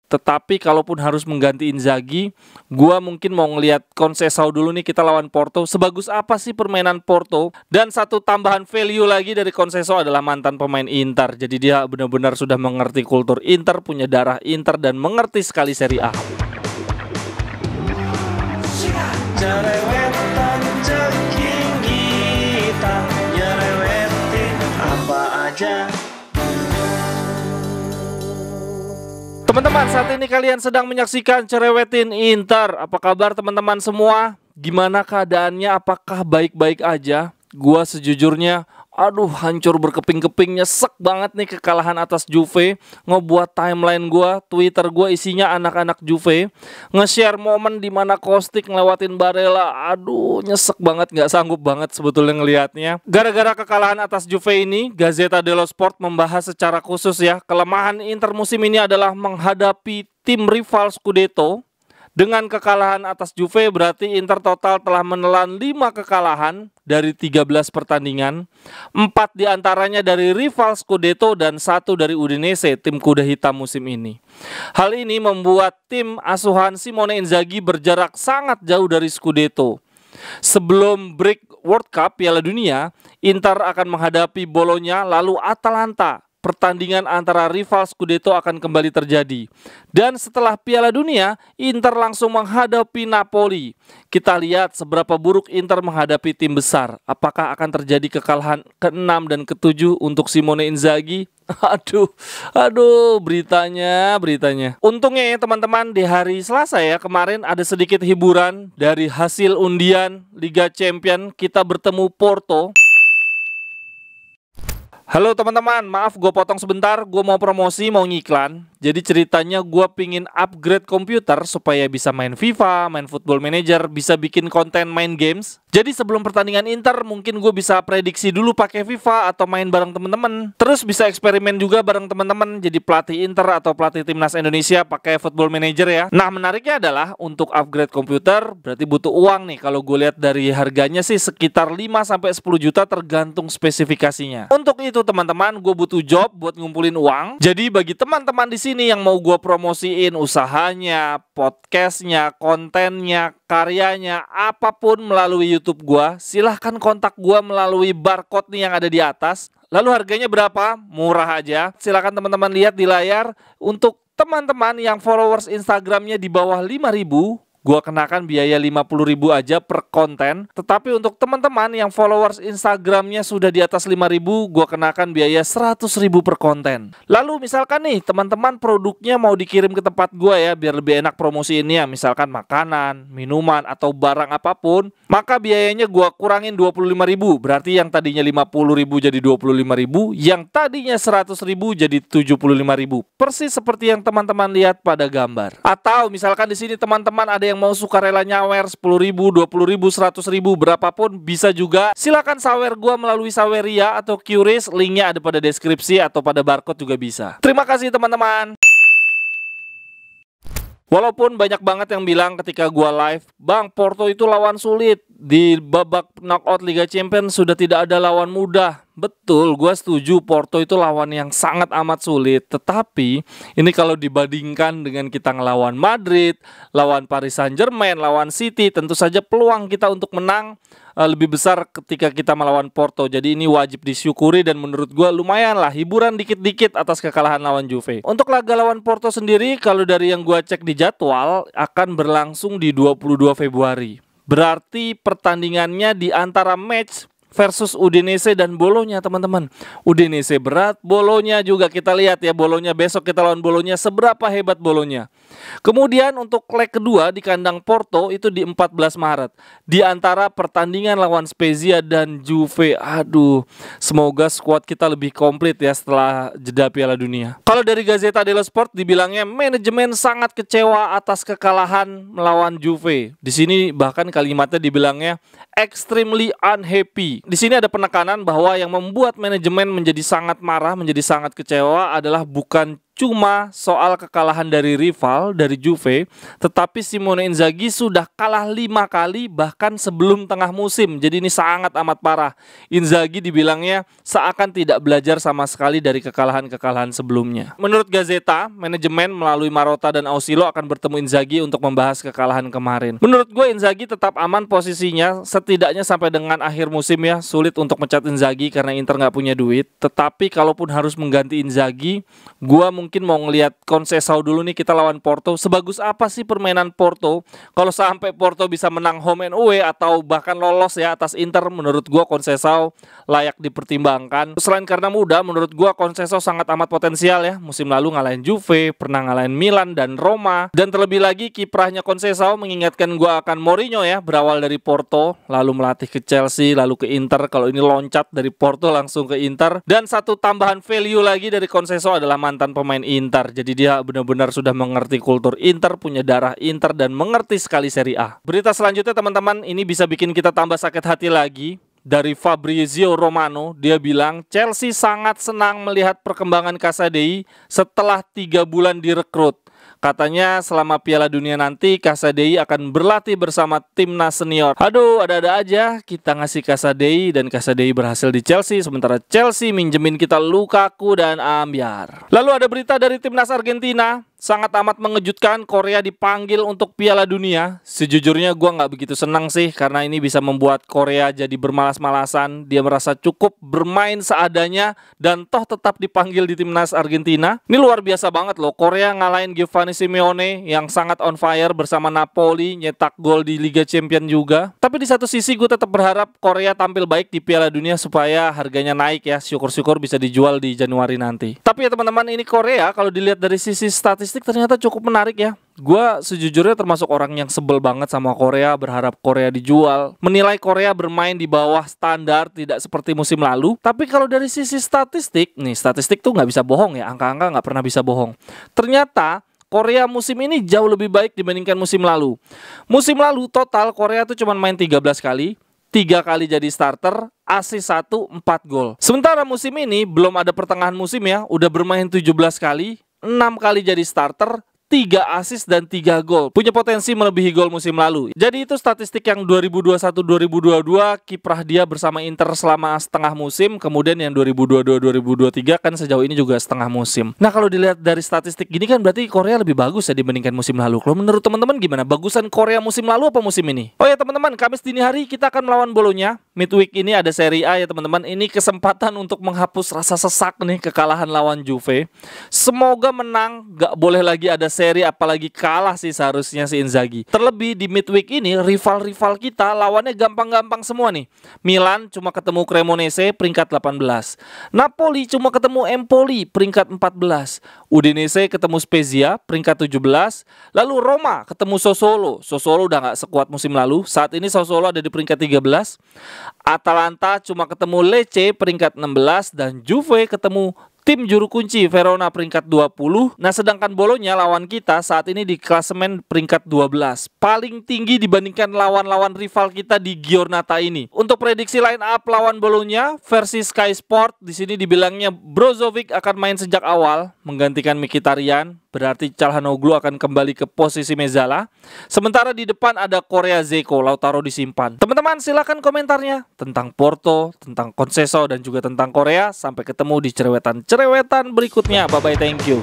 Tetapi kalaupun harus mengganti Inzaghi, gua mungkin mau ngelihat Conceição dulu nih, kita lawan Porto. Sebagus apa sih permainan Porto? Dan satu tambahan value lagi dari Conceição adalah mantan pemain Inter. Jadi dia benar-benar sudah mengerti kultur Inter, punya darah Inter, dan mengerti sekali Serie A. Cerewetan ceking kita, nyerewetin apa aja. Teman-teman, saat ini kalian sedang menyaksikan Cerewetin Inter. Apa kabar teman-teman semua? Gimana keadaannya? Apakah baik-baik aja? Gua sejujurnya, hancur berkeping-keping, nyesek banget nih kekalahan atas Juve. Ngebuat timeline gua, Twitter gua isinya anak-anak Juve. Nge-share momen dimana Kostic ngelewatin Barella. Nyesek banget, gak sanggup banget sebetulnya ngelihatnya. Gara-gara kekalahan atas Juve ini, Gazzetta dello Sport membahas secara khusus ya, kelemahan Inter musim ini adalah menghadapi tim rival Scudetto. Dengan kekalahan atas Juve berarti Inter total telah menelan 5 kekalahan dari 13 pertandingan. 4 diantaranya dari rival Scudetto dan 1 dari Udinese, tim kuda hitam musim ini. Hal ini membuat tim asuhan Simone Inzaghi berjarak sangat jauh dari Scudetto. Sebelum break World Cup Piala Dunia, Inter akan menghadapi Bologna lalu Atalanta. Pertandingan antara rival Scudetto akan kembali terjadi. Dan setelah Piala Dunia, Inter langsung menghadapi Napoli. Kita lihat seberapa buruk Inter menghadapi tim besar. Apakah akan terjadi kekalahan ke-6 dan ke-7 untuk Simone Inzaghi? Beritanya. Untungnya ya teman-teman, di hari Selasa ya kemarin ada sedikit hiburan dari hasil undian Liga Champions. Kita bertemu Porto. Halo teman-teman, maaf gue potong sebentar, gue mau promosi, mau ngiklan. Jadi ceritanya gue pingin upgrade komputer supaya bisa main FIFA, main Football Manager, bisa bikin konten main games. Jadi sebelum pertandingan Inter mungkin gue bisa prediksi dulu pakai FIFA atau main bareng teman-teman. Terus bisa eksperimen juga bareng teman-teman, jadi pelatih Inter atau pelatih Timnas Indonesia pakai Football Manager ya. Nah menariknya adalah untuk upgrade komputer berarti butuh uang nih. Kalau gue lihat dari harganya sih sekitar 5-10 juta tergantung spesifikasinya. Untuk itu teman-teman, gue butuh job buat ngumpulin uang. Jadi bagi teman-teman di sini yang mau gue promosiin usahanya, podcastnya, kontennya, karyanya, apapun melalui YouTube gue, silahkan kontak gue melalui barcode nih yang ada di atas. Lalu harganya berapa? Murah aja. Silahkan teman-teman lihat di layar. Untuk teman-teman yang followers Instagramnya di bawah 5.000, gua kenakan biaya 50.000 aja per konten. Tetapi untuk teman-teman yang followers Instagramnya sudah di atas 5.000, gua kenakan biaya 100.000 per konten. Lalu misalkan nih teman-teman produknya mau dikirim ke tempat gua ya, biar lebih enak promosiinnya, misalkan makanan, minuman, atau barang apapun, maka biayanya gua kurangin 25.000. Berarti yang tadinya 50.000 jadi 25.000, yang tadinya 100.000 jadi 75.000. Persis seperti yang teman-teman lihat pada gambar. Atau misalkan di sini teman-teman ada yang mau sukarela nyawer 10.000, 20.000, 100.000, berapapun bisa juga. Silakan sawer gua melalui Saweria atau QRIS, linknya ada pada deskripsi atau pada barcode juga bisa. Terima kasih teman-teman. Walaupun banyak banget yang bilang ketika gua live, Bang, Porto itu lawan sulit. Di babak knockout Liga Champions sudah tidak ada lawan mudah. Betul, gue setuju Porto itu lawan yang sangat amat sulit. Tetapi ini kalau dibandingkan dengan kita ngelawan Madrid, lawan Paris Saint-Germain, lawan City, tentu saja peluang kita untuk menang lebih besar ketika kita melawan Porto. Jadi ini wajib disyukuri dan menurut gue lumayan lah, hiburan dikit-dikit atas kekalahan lawan Juve. Untuk laga lawan Porto sendiri, kalau dari yang gue cek di jadwal, akan berlangsung di 22 Februari. Berarti pertandingannya di antara match versus Udinese dan Bologna teman-teman. Udinese berat, Bologna juga kita lihat ya, Bologna besok kita lawan Bologna, seberapa hebat Bologna. Kemudian untuk leg kedua di kandang Porto itu di 14 Maret. Di antara pertandingan lawan Spezia dan Juve. Semoga skuad kita lebih komplit ya setelah jeda Piala Dunia. Kalau dari Gazzetta dello Sport dibilangnya manajemen sangat kecewa atas kekalahan melawan Juve. Di sini bahkan kalimatnya dibilangnya extremely unhappy. Di sini ada penekanan bahwa yang membuat manajemen menjadi sangat marah, menjadi sangat kecewa adalah bukan cuma soal kekalahan dari rival, dari Juve, tetapi Simone Inzaghi sudah kalah 5 kali bahkan sebelum tengah musim. Jadi ini sangat amat parah. Inzaghi dibilangnya seakan tidak belajar sama sekali dari kekalahan-kekalahan sebelumnya. Menurut Gazzetta, manajemen melalui Marotta dan Ausilo akan bertemu Inzaghi untuk membahas kekalahan kemarin. Menurut gue Inzaghi tetap aman posisinya, setidaknya sampai dengan akhir musim ya. Sulit untuk mencat Inzaghi karena Inter nggak punya duit. Tetapi kalaupun harus mengganti Inzaghi, gua mungkin mau ngelihat Conceição dulu nih, kita lawan Porto. Sebagus apa sih permainan Porto? Kalau sampai Porto bisa menang home and away atau bahkan lolos ya atas Inter, menurut gua Conceição layak dipertimbangkan. Selain karena muda, menurut gua Conceição sangat amat potensial ya. Musim lalu ngalahin Juve, pernah ngalahin Milan dan Roma. Dan terlebih lagi kiprahnya Conceição mengingatkan gua akan Mourinho ya, berawal dari Porto, lalu melatih ke Chelsea, lalu ke Inter. Kalau ini loncat dari Porto langsung ke Inter. Dan satu tambahan value lagi dari Conceição adalah mantan pemain Inter. Jadi dia benar-benar sudah mengerti kultur Inter, punya darah Inter, dan mengerti sekali Serie A. Berita selanjutnya teman-teman, ini bisa bikin kita tambah sakit hati lagi. Dari Fabrizio Romano, dia bilang Chelsea sangat senang melihat perkembangan Casadei setelah 3 bulan direkrut. Katanya selama Piala Dunia nanti Casadei akan berlatih bersama timnas senior. Aduh, ada-ada aja kita ngasih Casadei dan Casadei berhasil di Chelsea, sementara Chelsea minjemin kita Lukaku dan Ambiar. Lalu ada berita dari timnas Argentina. Sangat amat mengejutkan, Korea dipanggil untuk Piala Dunia. Sejujurnya gue nggak begitu senang sih, karena ini bisa membuat Korea jadi bermalas-malasan. Dia merasa cukup bermain seadanya dan toh tetap dipanggil di timnas Argentina. Ini luar biasa banget loh, Korea ngalahin Giovanni Simeone yang sangat on fire bersama Napoli, nyetak gol di Liga Champions juga. Tapi di satu sisi gue tetap berharap Korea tampil baik di Piala Dunia supaya harganya naik ya. Syukur-syukur bisa dijual di Januari nanti. Tapi ya teman-teman, ini Korea kalau dilihat dari sisi statistik ternyata cukup menarik ya. Gua sejujurnya termasuk orang yang sebel banget sama Korea, berharap Korea dijual, menilai Korea bermain di bawah standar, tidak seperti musim lalu. Tapi kalau dari sisi statistik, nih statistik tuh nggak bisa bohong ya, angka-angka nggak pernah bisa bohong. Ternyata Korea musim ini jauh lebih baik dibandingkan musim lalu. Musim lalu total Korea tuh cuma main 13 kali, 3 kali jadi starter, assist 1, 4 gol. Sementara musim ini belum ada pertengahan musim ya, udah bermain 17 kali, 6 kali jadi starter, 3 assist dan 3 gol. Punya potensi melebihi gol musim lalu. Jadi itu statistik yang 2021-2022 kiprah dia bersama Inter selama setengah musim. Kemudian yang 2022-2023 kan sejauh ini juga setengah musim. Nah kalau dilihat dari statistik gini kan berarti Korea lebih bagus ya dibandingkan musim lalu. Kalau menurut teman-teman gimana? Bagusan Korea musim lalu apa musim ini? Oh ya teman-teman, Kamis dini hari kita akan melawan Bolonya. Midweek ini ada Serie A ya teman-teman. Ini kesempatan untuk menghapus rasa sesak nih kekalahan lawan Juve. Semoga menang, gak boleh lagi ada seri, apalagi kalah sih seharusnya si Inzaghi. Terlebih di midweek ini rival-rival kita lawannya gampang-gampang semua nih. Milan cuma ketemu Cremonese peringkat 18. Napoli cuma ketemu Empoli peringkat 14. Udinese ketemu Spezia peringkat 17. Lalu Roma ketemu Sassuolo. Sassuolo udah gak sekuat musim lalu. Saat ini Sassuolo ada di peringkat 13. Atalanta cuma ketemu Lecce peringkat 16 dan Juve ketemu tim juru kunci Verona peringkat 20. Nah sedangkan Bolonya lawan kita saat ini di klasemen peringkat 12. Paling tinggi dibandingkan lawan-lawan rival kita di Giornata ini. Untuk prediksi line up lawan Bolonya versi Sky Sport, di sini dibilangnya Brozovic akan main sejak awal menggantikan Mkhitaryan. Berarti Calhanoglu akan kembali ke posisi Mezzala. Sementara di depan ada Korea Zeko, Lautaro disimpan. Teman-teman silakan komentarnya tentang Porto, tentang Conceição dan juga tentang Korea. Sampai ketemu di cerewetan berikutnya. Bye bye, thank you.